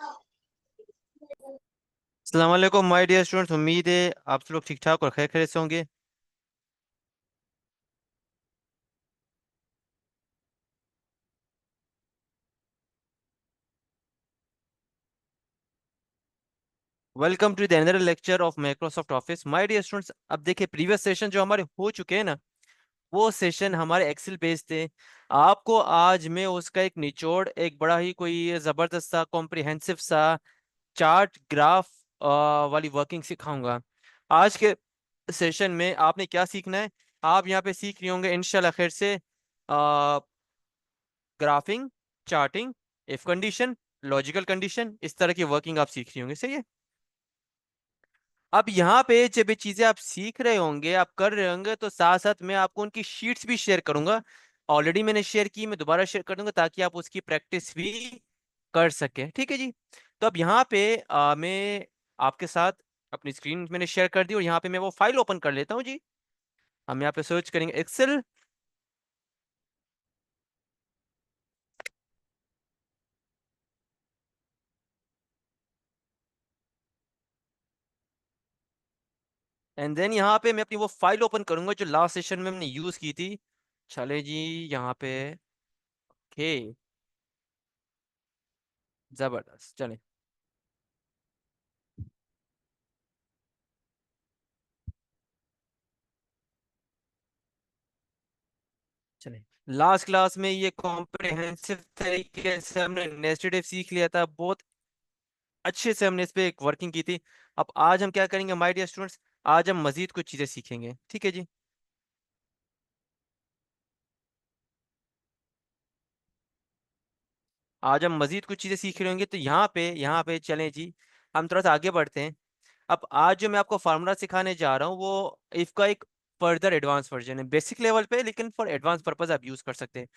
अस्सलाम वालेकुम my dear students. उम्मीद है आप सब लोग ठीक ठाक और खैर खैरियत से होंगे। Welcome to the another lecture of Microsoft Office my dear students. अब देखिए, प्रीवियस सेशन जो हमारे हो चुके हैं ना, वो सेशन हमारे एक्सेल बेस्ड थे। आपको आज मैं उसका एक निचोड़, एक बड़ा ही कोई जबरदस्त सा कॉम्प्रिहेंसिव सा चार्ट ग्राफ वाली वर्किंग सिखाऊंगा। आज के सेशन में आपने क्या सीखना है? आप यहाँ पे सीख रहे होंगे इंशाल्लाह खैर से graphic, charting, if condition, logical condition, इस तरह की वर्किंग आप सीख रही होंगे। सही है। अब यहाँ पे जब ये चीजें आप सीख रहे होंगे, आप कर रहे होंगे, तो साथ साथ मैं आपको उनकी शीट्स भी शेयर करूंगा। ऑलरेडी मैंने शेयर की, मैं दोबारा शेयर कर दूंगा ताकि आप उसकी प्रैक्टिस भी कर सकें। ठीक है जी। तो अब यहाँ पे मैं आपके साथ अपनी स्क्रीन मैंने शेयर कर दी और यहाँ पे मैं वो फाइल ओपन कर लेता हूँ जी। हम यहाँ पे सर्च करेंगे एक्सेल। एंड देन यहाँ पे मैं अपनी वो फाइल ओपन करूंगा जो लास्ट सेशन में हमने यूज की थी। चले जी, यहाँ पे ओके, जबरदस्त। चले चले, लास्ट क्लास में ये कॉम्प्रिहेंसिव तरीके से हमने नेस्टेड इफ सीख लिया था। बहुत अच्छे से हमने इस पे एक वर्किंग की थी। अब आज हम क्या करेंगे माय डियर स्टूडेंट्स? आज हम मजीद कुछ चीजें सीखेंगे। ठीक है जी। आज हम मजीद कुछ चीजें सीख रहे होंगे, तो यहाँ पे चलें जी। हम थोड़ा सा आगे बढ़ते हैं। अब आज जो मैं आपको फार्मूला सिखाने जा रहा हूँ, वो इफ का एक फर्दर एडवांस वर्जन है, बेसिक लेवल पे, लेकिन फॉर एडवांस पर्पज आप यूज कर सकते हैं।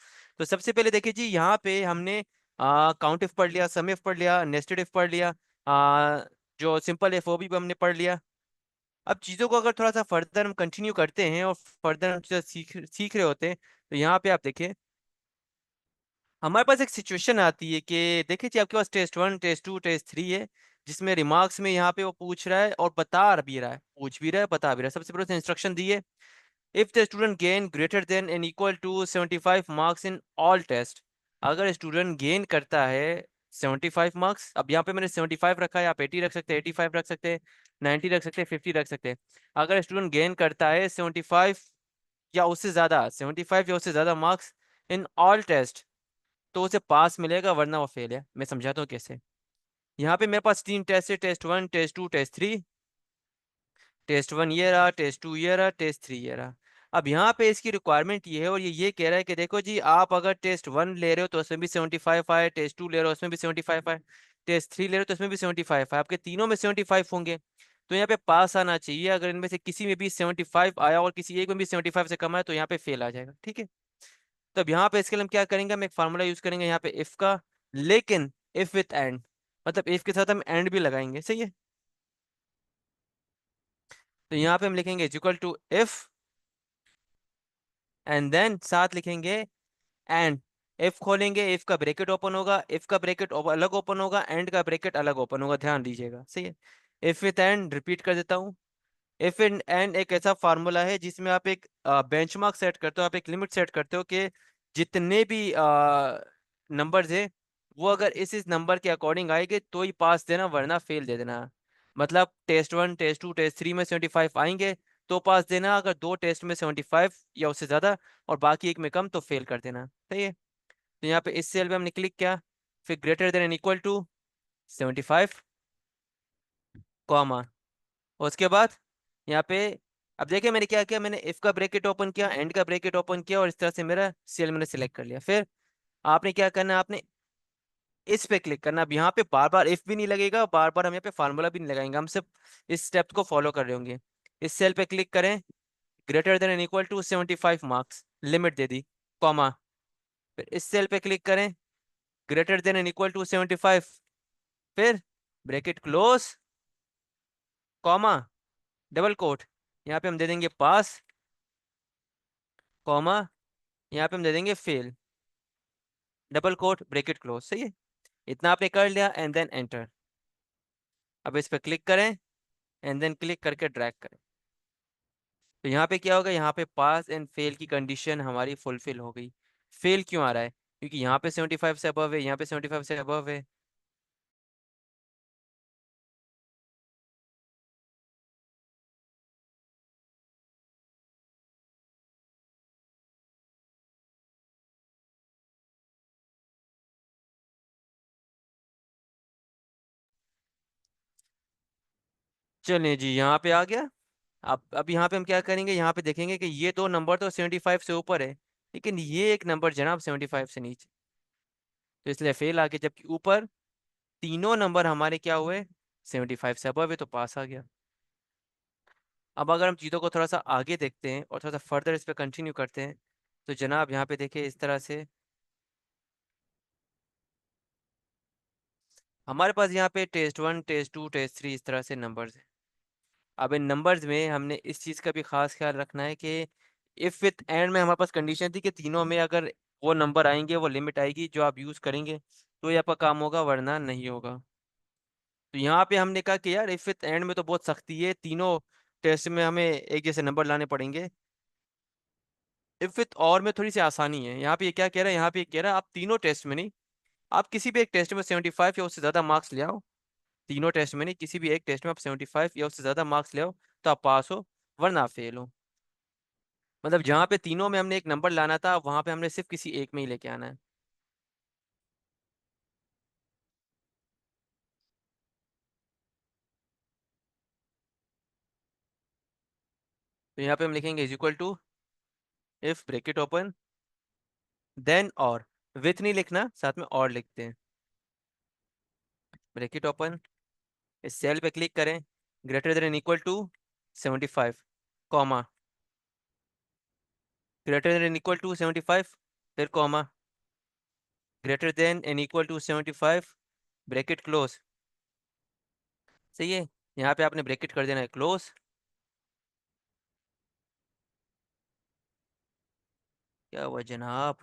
तो सबसे पहले देखिए जी, यहाँ पे हमने काउंट इफ पढ़ लिया, सम इफ पढ़ लिया, नेस्टेड इफ पढ़ लिया, जो सिंपल इफ वो भी हमने पढ़ लिया। अब चीज़ों को अगर थोड़ा सा फर्दर हम कंटिन्यू करते हैं और फर्दर हम चीज़ें सीख सीख रहे होते हैं, तो यहाँ पे आप देखिए, हमारे पास एक सिचुएशन आती है कि देखिए जी, आपके पास test one, test two, test three है, जिसमें रिमार्क्स में यहाँ पे वो पूछ रहा है और बता भी रहा है, पूछ भी रहा है, बता भी रहा है। सबसे पहले उसने इंस्ट्रक्शन दी है, if the student gain greater than and equal to 75 marks in all test. अगर स्टूडेंट गेन करता है 75 मार्क्स, अब यहाँ पे मैंने 75 रखा है, आप 80 रख सकते हैं, 85 रख सकते हैं, 90 रख सकते हैं, 50 रख सकते हैं। अगर स्टूडेंट गेन करता है 75 या उससे ज्यादा, 75 या उससे ज्यादा मार्क्स इन ऑल टेस्ट, तो उसे पास मिलेगा, वरना वो फेल है। मैं समझाता हूँ कैसे। यहाँ पे मेरे पास तीन टेस्ट है, test one, test two, test three. Test one ये रहा, टेस्ट टू ये रहा, टेस्ट थ्री ये रहा। अब यहाँ पे इसकी रिक्वायरमेंट ये है, और ये कह रहा है कि देखो जी, आप अगर टेस्ट वन ले रहे हो तो उसमें भी 75 आए, टेस्ट टू ले रहे हो उसमें भी 75 आए, टेस्ट थ्री ले रहे हो तो उसमें भी 75 आए, आपके तीनों में 75 होंगे। तो यहाँ पे पास आना चाहिए। अगर इनमें से किसी में भी 75 आया और किसी एक में भी 75 से कम आया, तो यहाँ पे फेल आ जाएगा। ठीक है। तो अब यहाँ पे इसके लिए हम क्या करेंगे, हम एक फार्मूला यूज करेंगे यहाँ पे इफ का, लेकिन इफ विथ एंड, मतलब इफ के साथ हम एंड भी लगाएंगे। सही है। तो यहाँ पे हम लिखेंगे is equal to if, and then साथ लिखेंगे एंड। इफ खोलेंगे, इफ का ब्रैकेट ओपन होगा, इफ का ब्रैकेट अलग ओपन होगा, एंड का ब्रैकेट अलग ओपन होगा, ध्यान दीजिएगा। सही है। इफ विथ एंड, रिपीट कर देता हूँ। इफ इन एंड एक ऐसा फार्मूला है जिसमें आप एक बेंचमार्क सेट करते हो, आप एक लिमिट सेट करते हो कि जितने भी नंबर्स है, वो अगर इस नंबर के अकॉर्डिंग आएंगे तो ही पास देना, वरना फेल दे देना। मतलब test one, test two, test three में 75 आएंगे तो पास देना, अगर दो टेस्ट में 75 या उससे ज्यादा और बाकी एक में कम, तो फेल कर देना। सही है। तो यहाँ पे इस सेल पे हमने क्लिक किया, फिर greater than and equal to 75, comma, उसके बाद यहाँ पे, अब देखिए मैंने क्या किया, मैंने इफ का ब्रैकेट ओपन किया, एंड का ब्रैकेट ओपन किया, और इस तरह से मेरा सेल मैंने सिलेक्ट कर लिया। फिर आपने क्या करना है, आपने इस पे क्लिक करना। अब यहाँ पे बार बार इफ भी नहीं लगेगा, बार बार हम यहाँ पे फार्मूला भी नहीं लगाएंगे, हम सिर्फ इस स्टेप को फॉलो कर रहे होंगे। इस सेल पे क्लिक करें, greater than and equal to 75 marks, limit दे दी, कॉमा। फिर इस सेल पे क्लिक करें, greater than and equal to 75, फिर bracket close, comma, double quote, यहाँ पे हम दे देंगे पास, कॉमा, यहाँ पे हम दे देंगे fail, double quote, bracket close. सही है। इतना आपने कर लिया एंड देन एंटर। अब इस पर क्लिक करें एंड देन क्लिक करके ड्रैग करें। तो यहाँ पे क्या होगा, यहाँ पे पास एंड फेल की कंडीशन हमारी फुलफिल हो गई। फेल क्यों आ रहा है? क्योंकि यहाँ पे 75 से अबव है, यहाँ पे 75 से अबव है। चलिए जी, यहाँ पे आ गया। अब यहाँ पे हम क्या करेंगे, यहाँ पे देखेंगे कि ये दो नंबर तो 75 से ऊपर है, लेकिन ये एक नंबर जनाब 75 से नीचे, तो इसलिए फेल आ गया। जबकि ऊपर तीनों नंबर हमारे क्या हुए, 75 से अबव है, तो पास आ गया। अब अगर हम चीज़ों को थोड़ा सा आगे देखते हैं और थोड़ा सा फर्दर इस पर कंटिन्यू करते हैं, तो जनाब यहाँ पे देखिए इस तरह से हमारे पास यहाँ पे टेस्ट 1, टेस्ट 2, टेस्ट 3 इस तरह से नंबर्स हैं। अब इन नंबर्स में हमने इस चीज़ का भी खास ख्याल रखना है कि इफ़ विथ एंड में हमारे पास कंडीशन थी कि तीनों में अगर वो नंबर आएंगे, वो लिमिट आएगी जो आप यूज़ करेंगे, तो ये आपका काम होगा, वरना नहीं होगा। तो यहाँ पे हमने कहा कि यार इफ़ विथ एंड में तो बहुत सख्ती है, तीनों टेस्ट में हमें एक जैसे नंबर लाने पड़ेंगे। इफ़ विथ और में थोड़ी सी आसानी है। यहाँ पे ये क्या कह रहा है, यहाँ पे ये कह रहा है आप तीनों टेस्ट में नहीं, आप किसी भी एक टेस्ट में 75 या उससे ज़्यादा मार्क्स ले आओ। तीनों टेस्ट में नहीं, किसी भी एक टेस्ट में आप 75 या उससे ज़्यादा मार्क्स ले आओ, तो आप पास हो, वरना आप फेल हो। मतलब जहाँ पे तीनों में हमने एक नंबर लाना था, वहां पे हमने सिर्फ किसी एक में ही लेके आना है। तो यहाँ पे हम लिखेंगे is equal to, if bracket open, then और, विथ नहीं लिखना, साथ में और लिखते हैं। ब्रेकेट ओपन, इस सेल पे क्लिक करें, greater than equal to 75, comma, greater than equal to 75, फिर comma, greater than and equal to 75, bracket close. सही है। यहाँ पे आपने ब्रेकेट कर देना है क्लोज। क्या हुआ जनाब?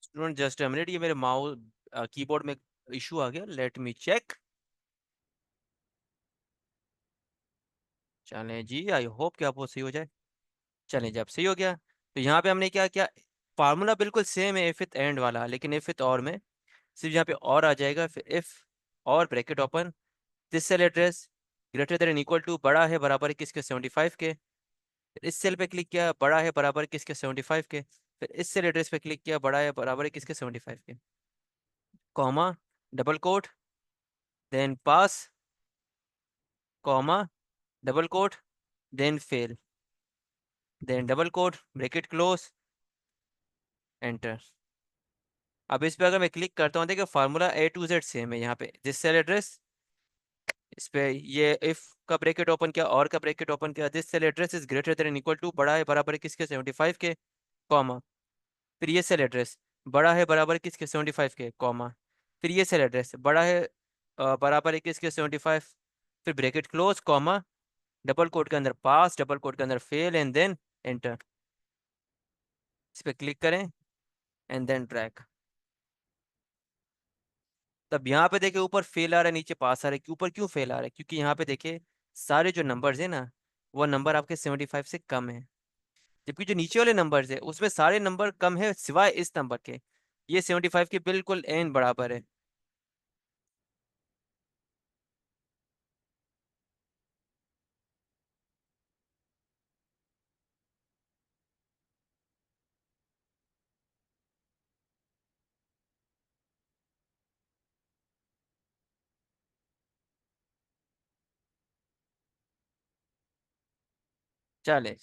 स्टूडेंट जस्ट अ मिनट, ये मेरे माउस कीबोर्ड में इशू आ गया, लेट मी चेक। चलें जी, आई होप कि आपको सही हो जाए। चलें, जब सही हो गया तो यहाँ पे हमने क्या किया, फार्मूला बिल्कुल सेम है इफ विथ एंड वाला, लेकिन इफ विथ और में सिर्फ यहाँ पे और आ जाएगा। फिर इफ और bracket open, this cell address greater than equal to, बड़ा है बराबर है किसके, 75 के। फिर इस सेल पे क्लिक किया, बड़ा है बराबर है किसके, 75 के। फिर इस सेल एड्रेस पे क्लिक किया, बड़ा है बराबर है किसके, 75 के, comma, double quote, then pass, comma, double quote, then fail, then double quote, bracket close, enter. अब इस पे अगर मैं क्लिक करता हूँ, देखिए formula A to Z same है। यहाँ पे दिस सेल एड्रेस, इस पे ये इफ का ब्रैकेट ओपन किया, और का ब्रैकेट ओपन किया, this cell address is greater than equal to, बड़ा है बराबर है किसके, 75 के, कॉमा, फिर ये सेल एड्रेस बड़ा है बराबर है किसके, 75 के, कॉमा, फिर ये सेल एड्रेस बड़ा है बराबर है किसके, 75, फिर bracket close, comma, double quote के अंदर पास, डबल कोट के अंदर फेल, एंड देन एंटर। इस पे क्लिक करें एंड देन ड्रैग। तब यहाँ पे देखिए ऊपर फेल आ रहा है, नीचे पास आ रहा है। ऊपर क्यों फेल आ रहा है? क्योंकि यहाँ पे देखिए सारे जो नंबर्स है ना, वो नंबर आपके 75 से कम है। जबकि जो नीचे वाले नंबर्स है उसमें सारे नंबर कम है सिवाय इस नंबर के। ये 75 के बिल्कुल एन बराबर है। चले,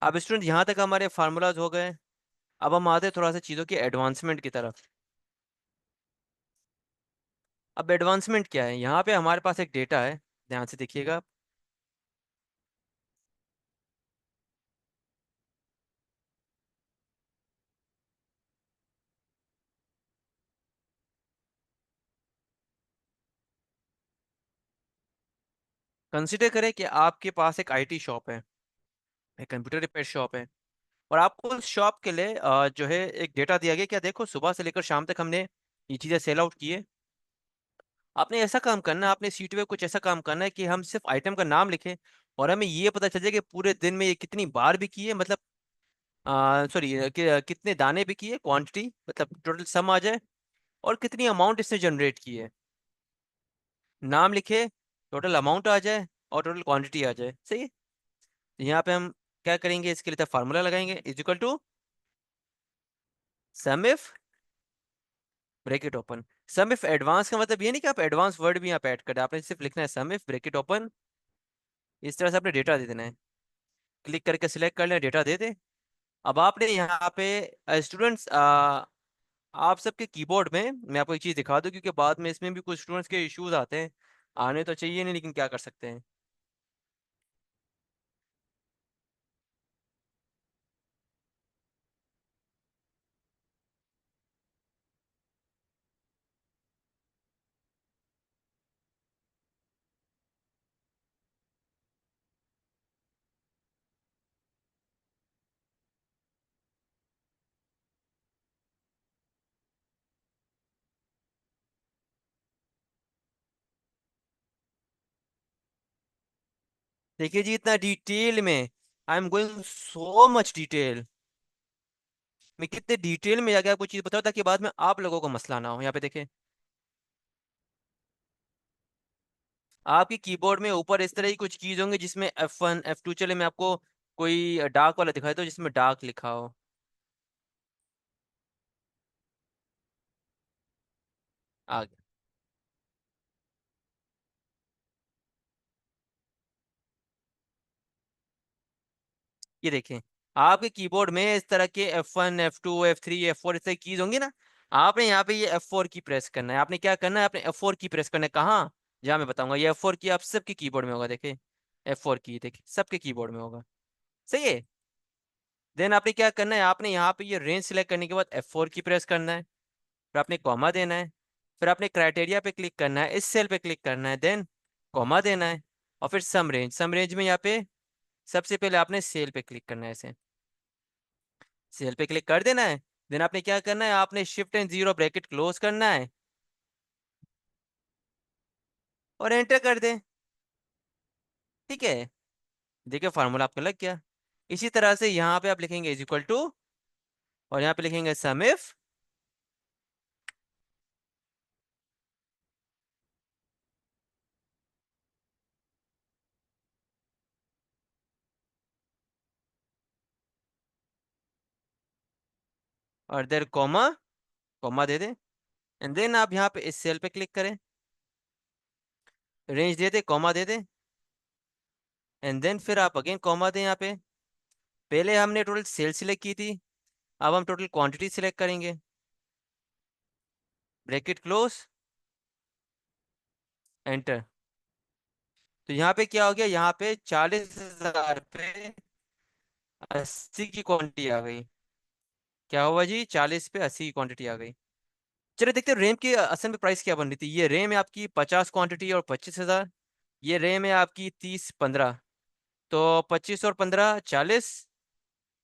अब स्टूडेंट यहाँ तक हमारे फार्मूलाज हो गए। अब हम आते हैं थोड़ा सा चीज़ों की एडवांसमेंट की तरफ। अब एडवांसमेंट क्या है, यहाँ पे हमारे पास एक डेटा है, ध्यान से देखिएगा। कंसिडर करें कि आपके पास एक आईटी शॉप है, एक कंप्यूटर रिपेयर शॉप है, और आपको उस शॉप के लिए जो है एक डेटा दिया गया, क्या देखो सुबह से लेकर शाम तक हमने ये चीज़ें सेल आउट की है। आपने ऐसा काम करना है, आपने सीट पे कुछ ऐसा काम करना है कि हम सिर्फ आइटम का नाम लिखें और हमें ये पता चल जाए कि पूरे दिन में ये कितनी बार भी की है, मतलब सॉरी कितने दाने भी की है, क्वांटिटी मतलब टोटल सम आ जाए, और कितनी अमाउंट इसने जनरेट की है। नाम लिखे, टोटल अमाउंट आ जाए, और टोटल क्वांटिटी आ जाए। सही है। तो यहाँ पे हम क्या करेंगे, इसके लिए फार्मूला लगाएंगे, is equal to sum if bracket open. Sum if advance का मतलब ये नहीं कि आप एडवांस वर्ड भी यहाँ पे ऐड कर दें, आपने सिर्फ लिखना है सम इफ ब्रेकेट ओपन। इस तरह से आपने डेटा दे देना है, क्लिक करके सिलेक्ट कर लें, डेटा दे दे। अब आपने यहाँ पे स्टूडेंट्स, आप सबके कीबोर्ड में मैं आपको एक चीज़ दिखा दूँ, क्योंकि बाद में इसमें भी कुछ स्टूडेंट्स के इश्यूज आते हैं। आने तो चाहिए नहीं, लेकिन क्या कर सकते हैं। देखिए जी, इतना डिटेल में, I am going so much detail. मैं कितने डिटेल में जाके आपको चीज़ बताऊँ ताकि बाद में आप लोगों को मसला ना हो। यहाँ पे देखें, आपके कीबोर्ड में ऊपर इस तरह की कुछ कीज होंगे जिसमें F1 F2, चले मैं आपको कोई डार्क वाला दिखाई दो जिसमें डार्क लिखा हो। आ गया। ये देखें, आपके कीबोर्ड में इस तरह के F1 F2 F3 F4 इस तरह की कीज होंगी ना। आपने यहाँ पे ये F4 की प्रेस करना है। आपने क्या करना है, आपने F4 की प्रेस करना है। कहाँ, जहाँ मैं बताऊंगा, ये F4 की आप सबके कीबोर्ड में होगा। देखे, F4 की देखिए सबके कीबोर्ड में होगा। सही है। देन आपने क्या करना है, आपने यहाँ पे ये रेंज सिलेक्ट करने के बाद F4 की प्रेस करना है, फिर आपने कॉमा देना है, फिर आपने क्राइटेरिया पे क्लिक करना है, इस सेल पे क्लिक करना है, देन कॉमा देना है, और फिर सम रेंज में यहाँ पे सबसे पहले आपने सेल पे क्लिक करना है, ऐसे सेल पे क्लिक कर देना है। देन आपने क्या करना है, आपने shift and zero bracket close करना है और एंटर कर दें। ठीक है, देखिए फार्मूला आपका लग गया। इसी तरह से यहाँ पे आप लिखेंगे इज इक्वल टू, और यहाँ पे लिखेंगे सम इफ, और देर कॉमा, कॉमा दे दें, एंड देन आप यहाँ पे इस सेल पे क्लिक करें, रेंज दे दे, कॉमा दे दें, एंड देन फिर आप अगेन कॉमा दें। यहाँ पे पहले हमने टोटल सेल सिलेक्ट की थी, अब हम टोटल क्वांटिटी सिलेक्ट करेंगे, ब्रैकेट क्लोज, एंटर। तो यहाँ पे क्या हो गया, यहाँ पे 40,000 पे 80 की क्वांटिटी आ गई। क्या हुआ जी, 40 पे 80 की क्वांटिटी आ गई। चलिए देखते हैं रैम की असल में प्राइस क्या बन रही थी। ये रैम है आपकी 50 क्वांटिटी और 25,000। ये रैम है आपकी 30 15, तो 25 और 15 40,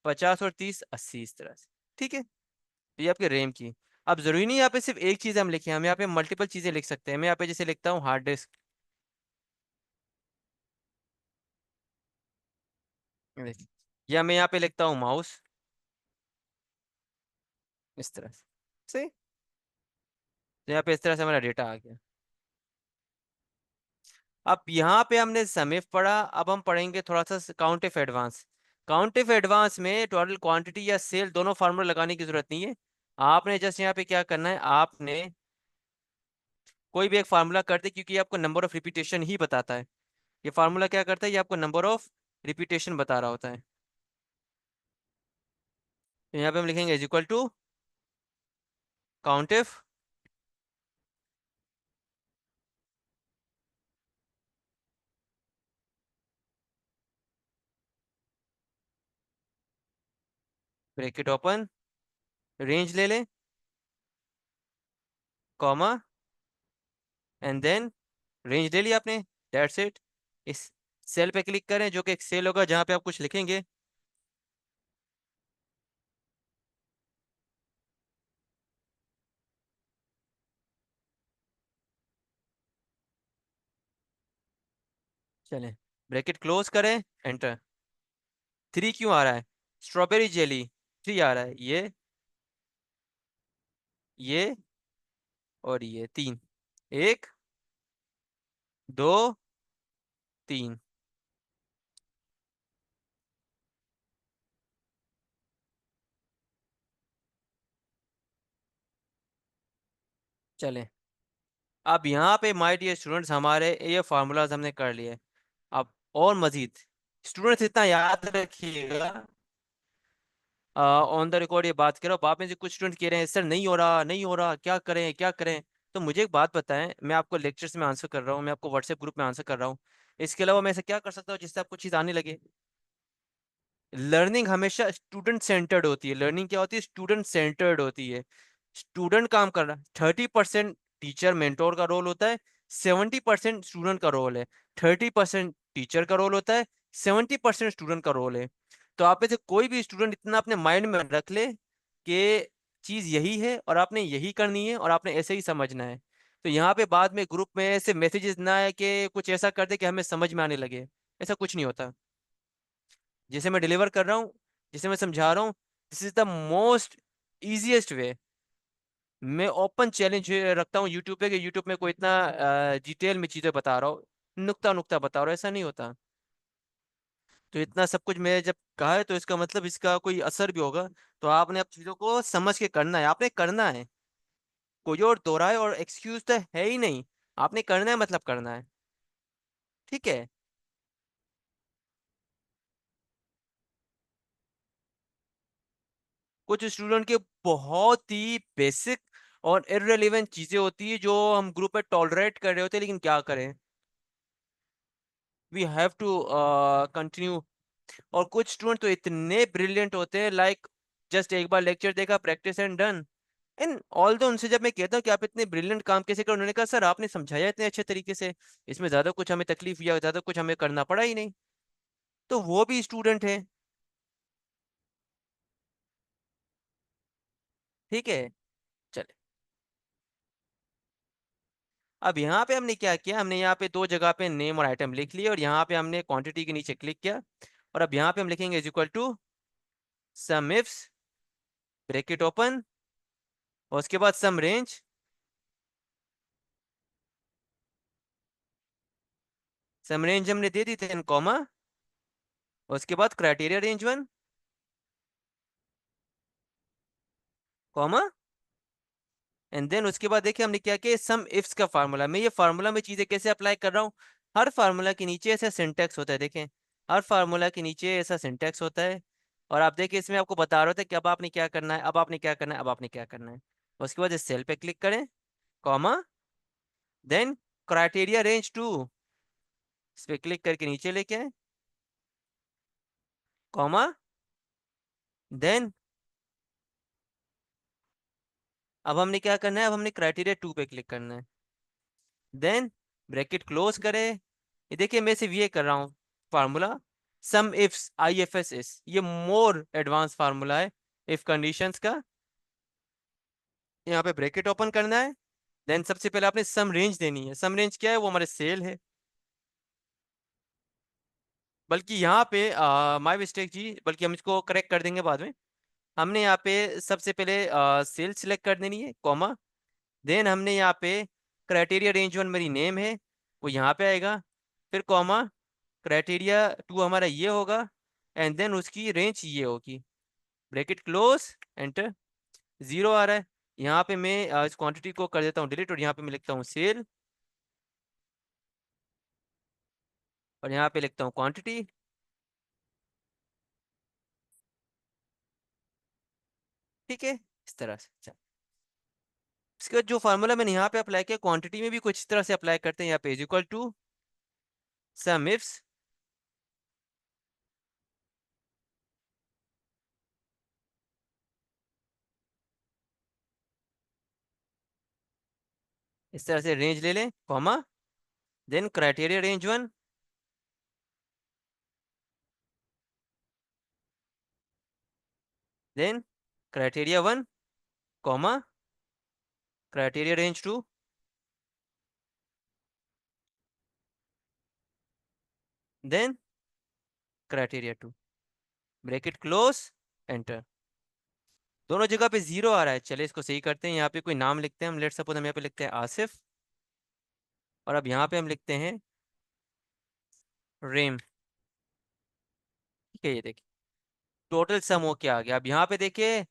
50 और 30 80, इस तरह से। ठीक है, तो ये आपके रैम की। अब जरूरी नहीं यहाँ पे सिर्फ एक चीज हम लिखें, हम यहाँ पे मल्टीपल चीजें लिख सकते हैं। मैं यहाँ पे जैसे लिखता हूँ हार्ड डिस्क, या मैं यहाँ पे लिखता हूँ माउस, इस तरह से। सही। तो यहाँ पे इस तरह से हमारा डेटा आ गया। अब यहाँ पे हमने समीफ पढ़ा, अब हम पढ़ेंगे थोड़ा सा count if advance. Count if advance में टोटल क्वांटिटी या सेल दोनों फार्मूला लगाने की जरूरत नहीं है। आपने जस्ट यहाँ पे क्या करना है, आपने कोई भी एक फार्मूला कर दे, क्योंकि ये आपको नंबर ऑफ रिपीटेशन ही बताता है। ये फार्मूला क्या करता है, ये आपको नंबर ऑफ रिपीटेशन बता रहा होता है। तो यहाँ पे हम लिखेंगे is equal to count if bracket open, range ले लें, कॉमा, एंड देन रेंज ले लिया आपने, दैट्स इट। इस सेल पे क्लिक करें, जो कि एक सेल होगा जहाँ पे आप कुछ लिखेंगे। चलें, ब्रैकेट क्लोज करें, एंटर। 3 क्यों आ रहा है? स्ट्रॉबेरी जेली 3 आ रहा है, ये और ये 3। 1, 2, 3। चलें, अब यहाँ पे माय डियर स्टूडेंट्स हमारे ये फार्मूलाज हमने कर लिए। अब और मजीद स्टूडेंट्स इतना याद रखिएगा, ऑन द रिकॉर्ड ये बात कर रहा हूँ। आप में से कुछ स्टूडेंट कह रहे हैं सर नहीं हो रहा, नहीं हो रहा, क्या करें क्या करें। तो मुझे एक बात बताएं, मैं आपको लेक्चर्स में आंसर कर रहा हूँ, मैं आपको व्हाट्सएप ग्रुप में आंसर कर रहा हूँ, इसके अलावा मैं ऐसा क्या कर सकता हूँ जिससे आपको चीज़ आने लगे? लर्निंग हमेशा स्टूडेंट सेंटर्ड होती है। लर्निंग क्या होती है? स्टूडेंट सेंटर्ड होती है। स्टूडेंट काम कर रहा है, 30% टीचर मेंटोर का रोल होता है, 70% स्टूडेंट का रोल है। 30% टीचर का रोल होता है, 70% स्टूडेंट का रोल है। तो आप में से कोई भी स्टूडेंट इतना अपने माइंड में रख ले कि चीज यही है और आपने यही करनी है और आपने ऐसे ही समझना है। तो यहाँ पे बाद में ग्रुप में ऐसे मैसेजेस ना है कि कुछ ऐसा कर दे कि हमें समझ में आने लगे। ऐसा कुछ नहीं होता। जिसे मैं डिलीवर कर रहा हूँ, जिसे मैं समझा रहा हूँ, this is the most easiest way. मैं ओपन चैलेंज रखता हूँ यूट्यूब पे कि यूट्यूब में कोई इतना डिटेल में चीज़ें बता रहा हूँ, नुक्ता नुक्ता बता रहा हूँ, ऐसा नहीं होता। तो इतना सब कुछ मैं जब कहा है तो इसका मतलब इसका कोई असर भी होगा। तो आपने अब चीज़ों को समझ के करना है, आपने करना है। कोई और दोहराए और एक्सक्यूज तो है ही नहीं। आपने करना है मतलब करना है। ठीक है। कुछ स्टूडेंट के बहुत ही बेसिक और इररिलेवेंट चीजें होती है जो हम ग्रुप में टॉलरेट कर रहे होते हैं, लेकिन क्या करें, वी हैव टू कंटिन्यू। और कुछ स्टूडेंट तो इतने ब्रिलियंट होते हैं, लाइक जस्ट एक बार लेक्चर देखा, practice and done. And all दो उनसे जब मैं कहता हूँ कि आप इतने ब्रिलियंट काम कैसे कर, उन्होंने कहा सर आपने समझाया इतने अच्छे तरीके से, इसमें ज्यादा कुछ हमें तकलीफ या ज्यादा कुछ हमें करना पड़ा ही नहीं। तो वो भी स्टूडेंट है। ठीक है। चले, अब यहाँ पे हमने क्या किया, हमने यहाँ पे दो जगह पे नेम और आइटम लिख लिए और यहाँ पे हमने क्वांटिटी के नीचे क्लिक किया। और अब यहाँ पे हम लिखेंगे is equal to sum ifs, bracket open, और उसके बाद सम रेंज, सम रेंज हमने दे दी थी कॉमा, उसके बाद criteria range one, comma, and then उसके बाद देखिए हमने क्या किया, सम इफ्स का फार्मूला। मैं ये फार्मूला में चीजें कैसे अप्लाई कर रहा हूँ, हर फार्मूला के नीचे ऐसा सिंटेक्स होता है, देखें, हर फार्मूला के नीचे ऐसा सिंटेक्स होता है। और आप देखिए इसमें आपको बता रहा था कि अब आपने क्या करना है, अब आपने क्या करना है, अब आपने क्या करना है। उसके बाद इस सेल पे क्लिक करें, comma, then criteria range two, इस पे क्लिक करके नीचे लेके आए, कॉमा, देन अब हमने क्या करना है, अब हमने क्राइटेरिया टू पे क्लिक करना है, देन ब्रैकेट क्लोज करें। ये देखिए मैं सिर्फ ये कर रहा हूँ फार्मूला, सम इफ्स IFSS, ये मोर एडवांस फार्मूला है इफ कंडीशंस का। यहाँ पे ब्रैकेट ओपन करना है, देन सबसे पहले आपने सम रेंज देनी है। सम रेंज क्या है? वो हमारे सेल है। बल्कि यहाँ पे माय मिस्टेक जी, बल्कि हम इसको करेक्ट कर देंगे बाद में। हमने यहाँ पे सबसे पहले सेल सिलेक्ट कर देनी है, कॉमा, देन हमने यहाँ पे क्राइटेरिया रेंज वन मेरी नेम है, वो यहाँ पे आएगा, फिर कॉमा, क्राइटेरिया टू हमारा ये होगा, एंड देन उसकी रेंज ये होगी, ब्रैकेट क्लोज, एंटर। 0 आ रहा है। यहाँ पे मैं इस क्वांटिटी को कर देता हूँ डिलीट, और यहाँ पे मैं लिखता हूँ सेल, और यहाँ पे लिखता हूँ क्वांटिटी। ठीक है, इस तरह से। चल, इसके बाद जो फार्मूला मैंने यहाँ पे अप्लाई किया क्वांटिटी में भी कुछ इस तरह से अप्लाई करते हैं। यहाँ पे is equal to sum ifs, इस तरह से रेंज ले लें, comma, then criteria range one, then criteria one, comma, criteria range two, then criteria two, bracket close, enter. दोनों जगह पे जीरो आ रहा है, चलिए इसको सही करते हैं। यहाँ पे कोई नाम लिखते हैं हम, लेट सपोज हम यहाँ पे लिखते हैं आसिफ, और अब यहाँ पे हम लिखते हैं रेम। ठीक है, ये देखिए टोटल सम हो के आ गया। अब यहाँ पे देखिए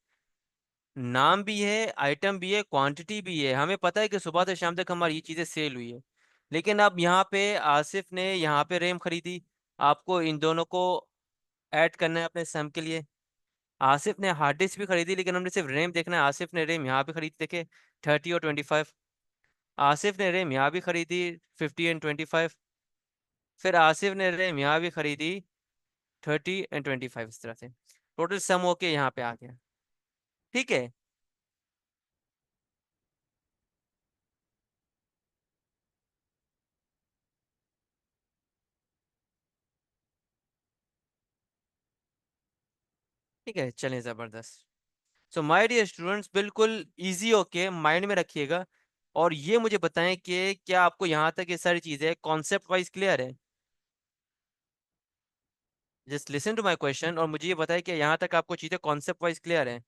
नाम भी है, आइटम भी है, क्वांटिटी भी है। हमें पता है कि सुबह से शाम तक हमारी ये चीज़ें सेल हुई है। लेकिन अब यहाँ पे आसिफ ने यहाँ पे रेम खरीदी, आपको इन दोनों को ऐड करना है अपने सम के लिए। आसिफ ने हार्ड डिस्क भी खरीदी, लेकिन हमने सिर्फ रैम देखना है। आसिफ ने रैम यहाँ पे खरीदी, देखे 30 और 25। आसिफ ने रैम यहाँ भी खरीदी, 50 एंड 25। फिर आसिफ ने रैम यहाँ भी खरीदी, 30 एंड 25। इस तरह से टोटल सम होके यहाँ पे आ गया। ठीक है। ठीक है, चलें, ज़बरदस्त। सो माय डियर स्टूडेंट्स, बिल्कुल इजी होके माइंड में रखिएगा। और ये मुझे बताएं कि क्या आपको यहाँ तक ये सारी चीज़ें कॉन्सेप्ट वाइज क्लियर है। Just listen to my question और मुझे ये बताएं कि यहाँ तक आपको चीज़ें कॉन्सेप्ट वाइज क्लियर है।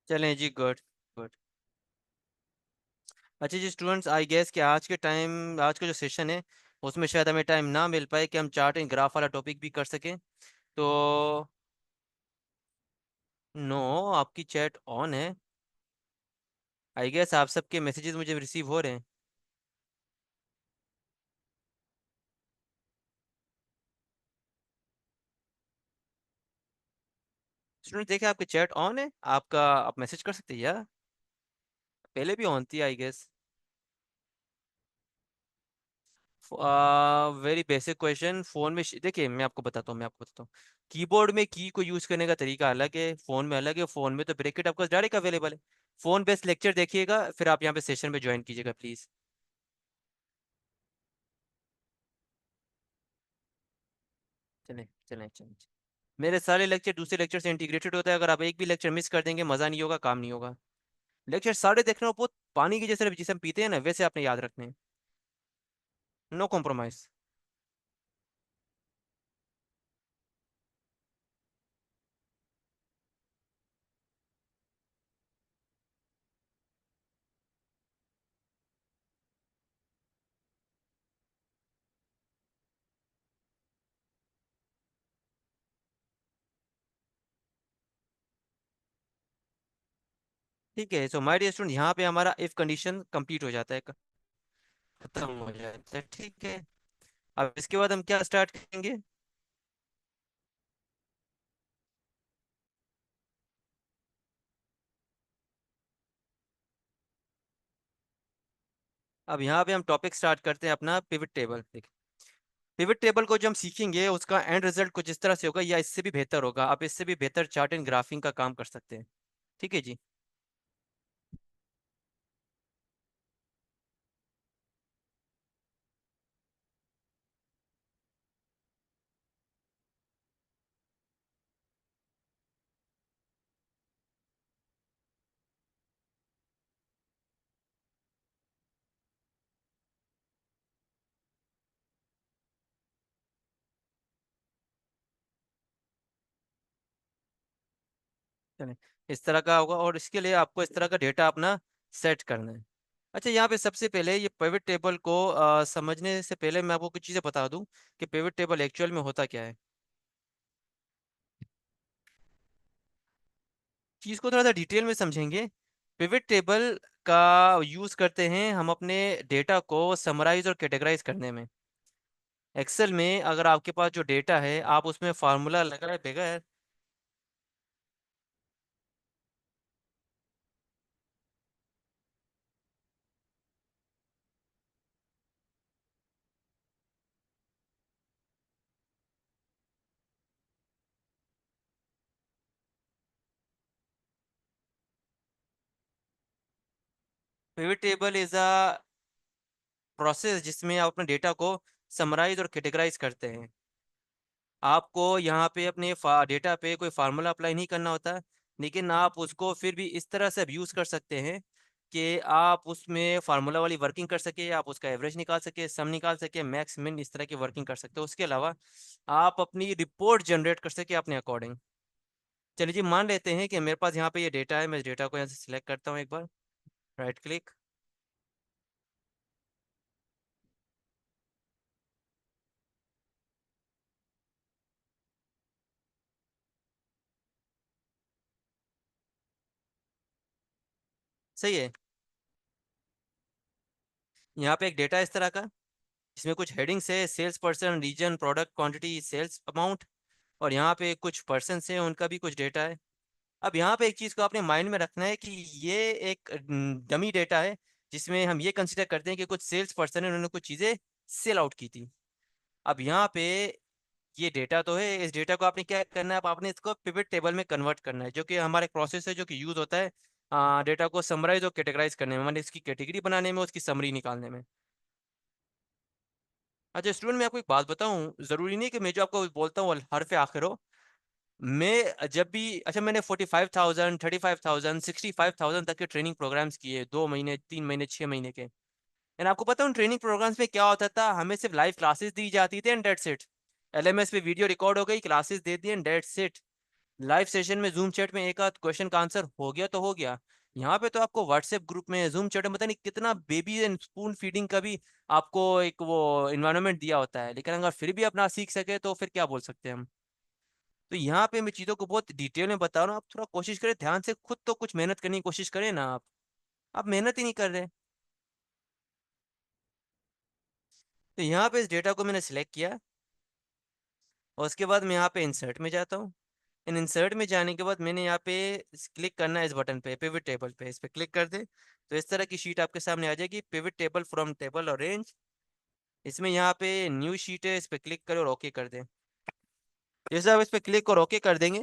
चलें जी, गुड गुड। अच्छा जी स्टूडेंट्स, आई गेस कि आज का जो सेशन है उसमें शायद हमें टाइम ना मिल पाए कि हम चार्ट एंड ग्राफ वाला टॉपिक भी कर सकें। तो नो, आपकी चैट ऑन है। आई गेस आप सबके मैसेजेस मुझे रिसीव हो रहे हैं। स्टूडेंट देखिए आपकी चैट ऑन है, आपका आप मैसेज कर सकते हैं यार। पहले भी ऑन थी I guess. Very basic question. Phone में देखिए मैं आपको बताता हूँ। कीबोर्ड में की को यूज करने का तरीका अलग है, फोन में अलग है। फोन में तो ब्रैकेट आपको डायरेक्ट अवेलेबल है। फोन बेस्ड लेक्चर देखिएगा, फिर आप यहाँ पे सेशन में ज्वाइन कीजिएगा प्लीज। चलें चलें चलें। मेरे सारे लेक्चर दूसरे लेक्चर से इंटीग्रेटेड होता है। अगर आप एक भी लेक्चर मिस कर देंगे मजा नहीं होगा, काम नहीं होगा। लेक्चर सारे देखना हो, बहुत पानी की जैसे जिसे हम पीते हैं ना, वैसे आपने याद रखने हैं। No compromise. ठीक है, सो माय डियर स्टूडेंट, यहाँ पे हमारा इफ कंडीशन कंप्लीट हो जाता है, खत्म हो जाता है। ठीक है, अब इसके बाद हम क्या स्टार्ट करेंगे। अब यहाँ पे हम टॉपिक स्टार्ट करते हैं अपना पिवट टेबल। देखिए, पिवट टेबल को जो हम सीखेंगे उसका एंड रिजल्ट कुछ इस तरह से होगा, या इससे भी बेहतर होगा। आप इससे भी बेहतर चार्ट एंड ग्राफिंग का काम कर सकते हैं। ठीक है जी। चलें, इस तरह का होगा, और इसके लिए आपको इस तरह का डेटा अपना सेट करना है। अच्छा, यहाँ पे सबसे पहले ये पिवट टेबल को समझने से पहले मैं आपको कुछ चीज़ें बता दूं कि पिवट टेबल एक्चुअल में होता क्या है। चीज़ को थोड़ा सा डिटेल में समझेंगे। पिवट टेबल का यूज़ करते हैं हम अपने डेटा को समराइज और कैटेगराइज करने में। एक्सेल में अगर आपके पास जो डेटा है, आप उसमें फार्मूला लगाए बगैर। Pivot table is a process जिसमें आप अपने डेटा को समराइज और कैटेगराइज करते हैं। आपको यहाँ पे अपने डेटा पे कोई फार्मूला अप्लाई नहीं करना होता, लेकिन आप उसको फिर भी इस तरह से अब्यूज़ कर सकते हैं कि आप उसमें फार्मूला वाली वर्किंग कर सके, आप उसका एवरेज निकाल सके, सम निकाल सके, मैक्स मिन, इस तरह की वर्किंग कर सकते हो। उसके अलावा आप अपनी रिपोर्ट जनरेट कर सके अपने अकॉर्डिंग। चलिए जी, मान लेते हैं कि मेरे पास यहाँ पे ये डेटा है। मैं इस डेटा को यहाँ से सिलेक्ट करता हूँ एक बार, राइट क्लिक। सही है। यहाँ पे एक डेटा इस तरह का, इसमें कुछ हेडिंग्स है, sales person, region, product, quantity, sales amount, और यहाँ पे कुछ पर्सन हैं, उनका भी कुछ डेटा है। अब यहाँ पे एक चीज़ को आपने माइंड में रखना है कि ये एक डमी डेटा है, जिसमें हम ये कंसिडर करते हैं कि कुछ सेल्स पर्सन है, उन्होंने कुछ चीज़ें सेल आउट की थी। अब यहाँ पे ये डेटा तो है, इस डेटा को आपने क्या करना है, अब आपने इसको पिवट टेबल में कन्वर्ट करना है, जो कि हमारा एक प्रोसेस है जो कि यूज़ होता है डेटा को समराइज और कैटेगराइज करने में, मतलब इसकी कैटेगरी बनाने में, उसकी समरी निकालने में। अच्छा स्टूडेंट, मैं आपको एक बात बताऊं, ज़रूरी नहीं कि मैं जो आपको बोलता हूँ हर आखिर हो। मैं जब भी, अच्छा, मैंने 45,000, 35,000, 65,000 तक के ट्रेनिंग प्रोग्राम्स किए, 2 महीने, 3 महीने, 6 महीने के। एंड आपको पता है उन ट्रेनिंग प्रोग्राम्स में क्या होता था, हमें सिर्फ लाइव क्लासेस दी जाती थी एंड डेट्स इट। एलएमएस पे वीडियो रिकॉर्ड हो गई, classes they the and that's it. Live session में जूम चैट में एक आध क्वेश्चन का आंसर हो गया तो हो गया। यहाँ पे तो आपको व्हाट्सएप ग्रुप में, जूम चैट में, पता नहीं कितना बेबी एंड स्पून फीडिंग का भी आपको एक वो इन्वायरमेंट दिया होता है, लेकिन अगर फिर भी अपना सीख सके तो फिर क्या बोल सकते हैं हम। तो यहाँ पे मैं चीज़ों को बहुत डिटेल में बता रहा हूँ, आप थोड़ा कोशिश करें ध्यान से, खुद तो कुछ मेहनत करने की कोशिश करें ना। आप मेहनत ही नहीं कर रहे। तो यहाँ पे इस डेटा को मैंने सिलेक्ट किया, और उसके बाद मैं यहाँ पे इंसर्ट में जाता हूँ। इन इंसर्ट में जाने के बाद मैंने यहाँ पे क्लिक करना है इस बटन पे, पिवट टेबल पे। इस पे क्लिक कर दे तो इस तरह की शीट आपके सामने आ जाएगी, पिवट टेबल फ्रॉम टेबल और रेंज। इसमें यहाँ पे न्यू शीट है, इस पे क्लिक करें और ओके कर दें। जैसे आप इस पे क्लिक और ओके कर देंगे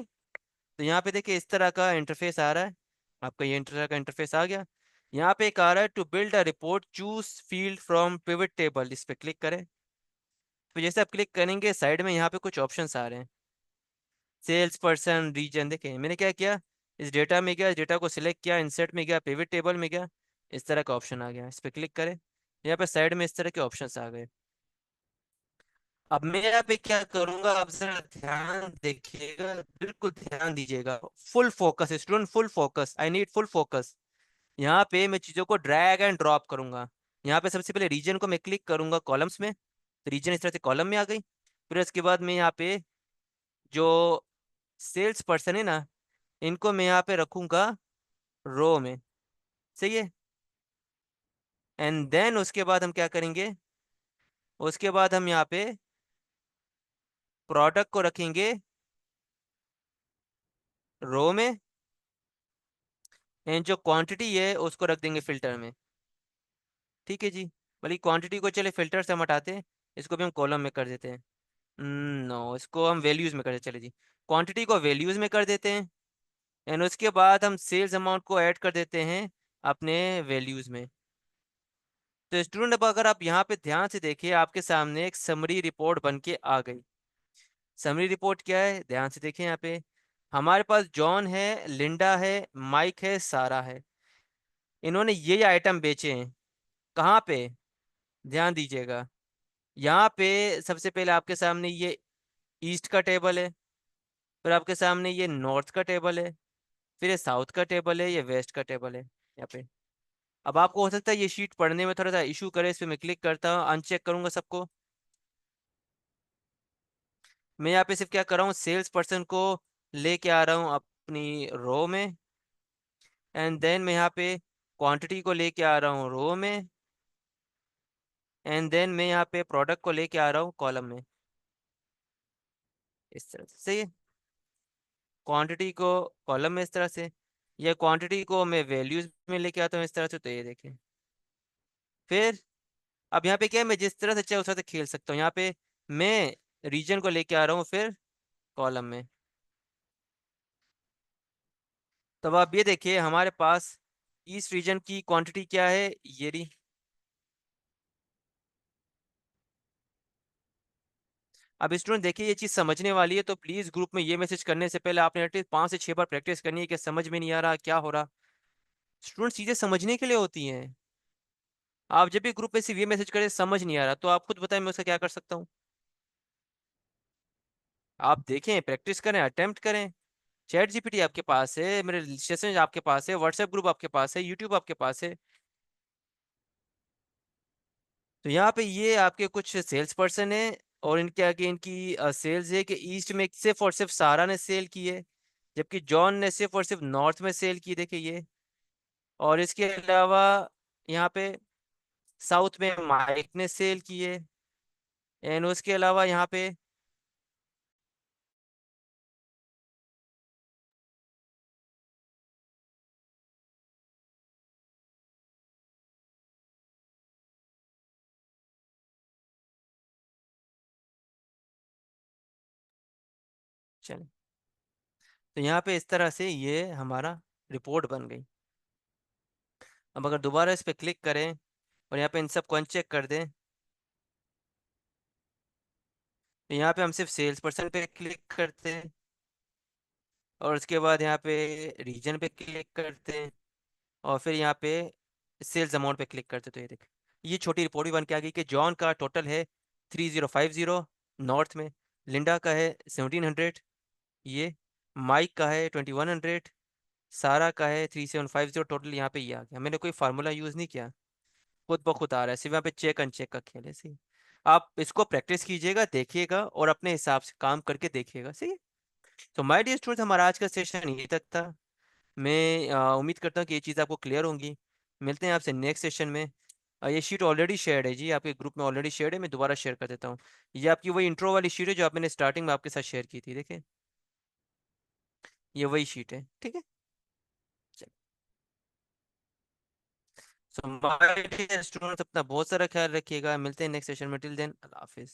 तो यहाँ पे देखिए इस तरह का इंटरफेस आ रहा है। आपका ये तरह का इंटरफेस आ गया। यहाँ पे एक आ रहा है, to build a report choose field from pivot table, इस पे क्लिक करें। तो जैसे आप क्लिक करेंगे, साइड में यहाँ पे कुछ ऑप्शंस आ रहे हैं, सेल्स पर्सन, रीजन। देखें मैंने क्या किया, इस डेटा में गया, इस डेटा को सिलेक्ट किया, इंसर्ट में गया, पिवट टेबल में गया, इस तरह का ऑप्शन आ गया, इस पे क्लिक करें। यहाँ पे साइड में इस तरह के ऑप्शंस आ गए। अब मैं यहाँ पे क्या करूंगा, आप जरा ध्यान देखिएगा, बिल्कुल ध्यान दीजिएगा। Full focus student, full focus, I need full focus. यहाँ पे मैं चीज़ों को ड्रैग एंड ड्रॉप करूंगा। यहाँ पे सबसे पहले रीजन को मैं क्लिक करूंगा कॉलम्स में, तो रीजन इस तरह से कॉलम में आ गई। फिर उसके बाद मैं यहाँ पे जो सेल्स पर्सन है ना, इनको मैं यहाँ पे रखूंगा रो में। सही है। एंड देन उसके बाद हम क्या करेंगे, उसके बाद हम यहाँ पे प्रोडक्ट को रखेंगे रो में, एंड जो क्वांटिटी है उसको रख देंगे फिल्टर में। ठीक है जी। बल्कि क्वांटिटी को चले फिल्टर से हम हटाते हैं, इसको भी हम कॉलम में कर देते हैं। नो, इसको हम वैल्यूज में कर देते, चले जी। क्वांटिटी को वैल्यूज में कर देते हैं, एंड उसके बाद हम सेल्स अमाउंट को ऐड कर देते हैं अपने वैल्यूज में। तो स्टूडेंट, अब अगर आप यहाँ पे ध्यान से देखिए, आपके सामने एक समरी रिपोर्ट बन के आ गई। समरी रिपोर्ट क्या है, ध्यान से देखिए यहाँ पे। हमारे पास जॉन है, लिंडा है, माइक है, सारा है। इन्होंने ये आइटम बेचे हैं। कहाँ पे, ध्यान दीजिएगा। यहाँ पे सबसे पहले आपके सामने ये ईस्ट का टेबल है, फिर आपके सामने ये नॉर्थ का टेबल है, फिर ये साउथ का टेबल है, ये वेस्ट का टेबल है यहाँ पे। अब आपको हो सकता है ये शीट पढ़ने में थोड़ा सा इशू करे, इस पे मैं क्लिक करता हूँ, अनचेक करूंगा सबको। मैं यहाँ पे सिर्फ क्या कर रहा हूँ, सेल्स पर्सन को लेके आ रहा हूँ अपनी रो में, एंड देन मैं यहाँ पे क्वांटिटी को लेके आ रहा हूँ रो में, एंड देन मैं यहाँ पे प्रोडक्ट को लेके आ रहा हूँ कॉलम में। इस तरह से सही है। क्वांटिटी को कॉलम में इस तरह से, या क्वांटिटी को मैं वैल्यूज में लेके आता हूँ इस तरह से, तो ये देखें। फिर अब यहाँ पे क्या है, मैं जिस तरह से चाहे उस तरह से खेल सकता हूँ। यहाँ पे मैं रीजन को लेके आ रहा हूँ फिर कॉलम में। तो अब आप ये देखिए, हमारे पास ईस्ट रीजन की क्वांटिटी क्या है, ये रही। अब स्टूडेंट देखिए, ये चीज़ समझने वाली है, तो प्लीज़ ग्रुप में ये मैसेज करने से पहले आपने एटलीस्ट 5 से 6 बार प्रैक्टिस करनी है कि समझ में नहीं आ रहा क्या हो रहा। स्टूडेंट, चीज़ें समझने के लिए होती हैं। आप जब भी ग्रुप में सिर्फ ये मैसेज करें समझ नहीं आ रहा, तो आप खुद बताएं मैं उसका क्या कर सकता हूँ। आप देखें, प्रैक्टिस करें, अटेम्प्ट करें। चैट जीपीटी आपके पास है, मेरे सेशन आपके पास है, व्हाट्सएप ग्रुप आपके पास है, यूट्यूब आपके पास है। तो यहाँ पे ये आपके कुछ सेल्स पर्सन है, और इनके आगे इनकी सेल्स है कि ईस्ट में सिर्फ और सिर्फ सारा ने सेल की है, जबकि जॉन ने सिर्फ और सिर्फ नॉर्थ में सेल की, देखिए ये। और इसके अलावा यहाँ पे साउथ में माइक ने सेल की है, एंड उसके अलावा यहाँ पे चले। तो यहाँ पे इस तरह से ये हमारा रिपोर्ट बन गई। अब अगर दोबारा इस पे क्लिक करें और यहाँ पे इन सब को अनचेक कर दें, तो यहाँ पे हम सिर्फ सेल्स पर्सन पे क्लिक करते हैं, और उसके बाद यहाँ पे रीजन पे क्लिक करते हैं, और फिर यहाँ पे सेल्स अमाउंट पे क्लिक करते। तो ये देख, ये छोटी रिपोर्ट भी बन के आ गई कि जॉन का टोटल है 3050 नॉर्थ में, लिंडा का है 1700, ये माइक का है 2100, सारा का है 3750। टोटल यहाँ पे ये आ गया, मैंने कोई फार्मूला यूज़ नहीं किया, खुद ब खुद आ रहा है, सिर्फ यहाँ पे चेक अनचेक का खेल है। सही, आप इसको प्रैक्टिस कीजिएगा, देखिएगा और अपने हिसाब से काम करके देखिएगा। सही है। तो माय डियर स्टूडेंट, हमारा आज का सेशन यही तक था। मैं उम्मीद करता हूँ कि ये चीज़ आपको क्लियर होंगी। मिलते हैं आपसे नेक्स्ट सेशन में। ये शीट ऑलरेडी शेयर्ड है जी, आपके ग्रुप में ऑलरेडी शेयर्ड है, मैं दोबारा शेयर कर देता हूँ। ये आपकी वही इंट्रो वाली शीट है जो आप मैंने स्टार्टिंग में आपके साथ शेयर की थी, देखें, ये वही शीट है, ठीक है। सो माय डियर स्टूडेंट्स, अपना बहुत सारा ख्याल रखिएगा। मिलते हैं नेक्स्ट सेशन में, टिल देन अल्लाह हाफिज़।